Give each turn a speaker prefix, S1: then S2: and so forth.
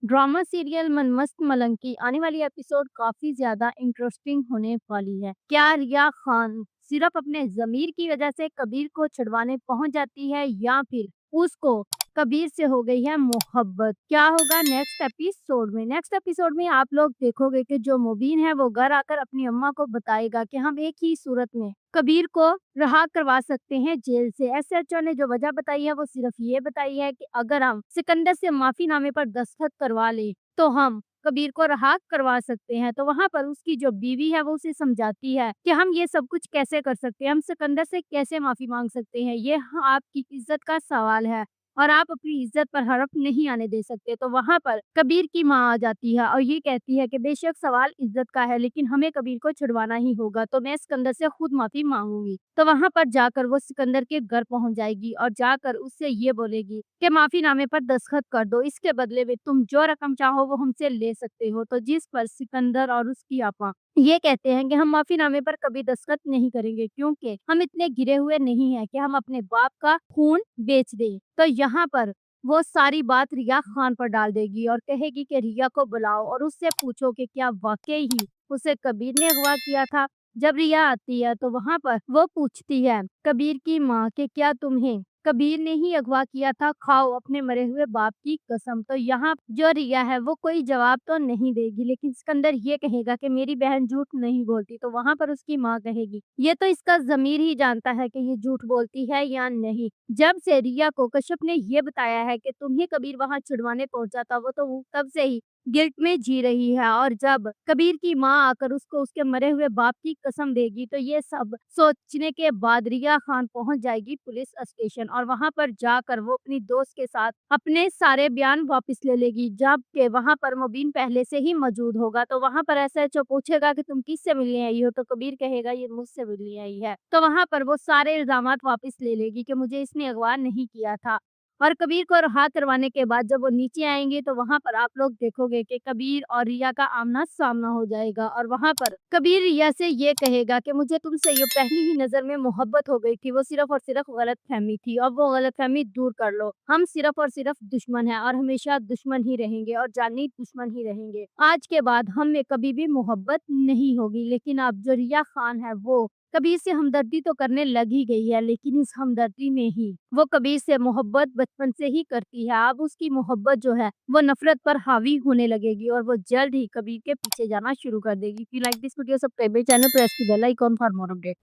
S1: Drama serial मनमस्त मलंग की आने वाली एपिसोड काफी ज्यादा इंटरेस्टिंग होने वाली है। क्या रिया खान सिर्फ अपने जमीर की वजह से कबीर को छुड़वाने पहुंच जाती है या फिर उसको कबीर से हो गई है मोहब्बत? क्या होगा नेक्स्ट एपिसोड में आप लोग देखोगे कि जो मुबीन है वो घर आकर अपनी अम्मा को बताएगा कि हम एक ही सूरत में कबीर को रहा करवा सकते हैं जेल से। एसएचओ ने जो वजह बताई है वो सिर्फ ये बताई है कि अगर हम सिकंदर से माफीनामे पर दस्तखत करवा ले तो हम कबीर को रहा करवा सकते हैं। तो वहां पर उसकी जो बीवी है वो उसे समझाती है कि हम ये सब कुछ कैसे कर सकते हैं, हम सिकंदर से कैसे माफी मांग सकते हैं, ये आपकी इज्जत का सवाल है और आप अपनी इज्जत पर हड़प नहीं आने दे सकते। तो वहां पर कबीर की माँ आ जाती है और ये कहती है कि बेशक सवाल इज्जत का है लेकिन हमें कबीर को छुड़वाना ही होगा, तो मैं सिकंदर से खुद माफी मांगूंगी। तो वहां पर जाकर वो सिकंदर के घर पहुंच जाएगी और जाकर उससे ये बोलेगी कि माफीनामे पर दस्तखत कर दो, इसके बदले में तुम जो रकम चाहो वो हमसे ले सकते हो। तो जिस पर सिकंदर और उसकी आपा ये कहते हैं कि हम माफीनामे पर कभी दस्तखत नहीं करेंगे क्योंकि हम इतने गिरे हुए नहीं हैं कि हम अपने बाप का खून बेच दें। तो यहाँ पर वो सारी बात रिया खान पर डाल देगी और कहेगी कि रिया को बुलाओ और उससे पूछो कि क्या वाकई ही उसे कबीर ने अगवा किया था। जब रिया आती है तो वहां पर वो पूछती है कबीर की माँ कि क्या तुम्हें कबीर ने ही अगवा किया था, खाओ अपने मरे हुए बाप की कसम। तो यहाँ जो रिया है वो कोई जवाब तो नहीं देगी लेकिन सिकंदर ये कहेगा कि मेरी बहन झूठ नहीं बोलती। तो वहां पर उसकी माँ कहेगी ये तो इसका जमीर ही जानता है कि ये झूठ बोलती है या नहीं। जब से रिया को कश्यप ने ये बताया है कि तुम्हें कबीर वहां छुड़वाने पहुंचा था वो तो वो तब से ही गिल्ट में जी रही है और जब कबीर की माँ आकर उसको उसके मरे हुए बाप की कसम देगी तो ये सब सोचने के बाद रिया खान पहुंच जाएगी पुलिस स्टेशन और वहां पर जाकर वो अपनी दोस्त के साथ अपने सारे बयान वापस ले लेगी। जबकि वहां पर मुबीन पहले से ही मौजूद होगा। तो वहां पर ऐसा जो पूछेगा कि तुम किससे मिलने आई हो तो कबीर कहेगा ये मुझसे मिलने आई है। तो वहां पर वो सारे इल्जामात वापस ले लेगी कि मुझे इसने अगवा नहीं किया था। और कबीर को रहा करवाने के बाद जब वो नीचे आएंगे तो वहां पर आप लोग देखोगे कि कबीर और रिया का आमना सामना हो जाएगा और वहां पर कबीर रिया से ये कहेगा कि मुझे तुमसे ये पहली ही नजर में मोहब्बत हो गई थी, वो सिर्फ और सिर्फ गलत फहमी थी और वो गलत फहमी दूर कर लो। हम सिर्फ और सिर्फ दुश्मन हैं और हमेशा दुश्मन ही रहेंगे और जानी दुश्मन ही रहेंगे। आज के बाद हम में कभी भी मोहब्बत नहीं होगी। लेकिन अब जो रिया खान है वो कबीर से हमदर्दी तो करने लग ही गई है लेकिन इस हमदर्दी में ही वो कबीर से मोहब्बत बचपन से ही करती है। अब उसकी मोहब्बत जो है वो नफरत पर हावी होने लगेगी और वो जल्द ही कबीर के पीछे जाना शुरू कर देगी। If you like this video, subscribe my channel, press the bell icon for more update.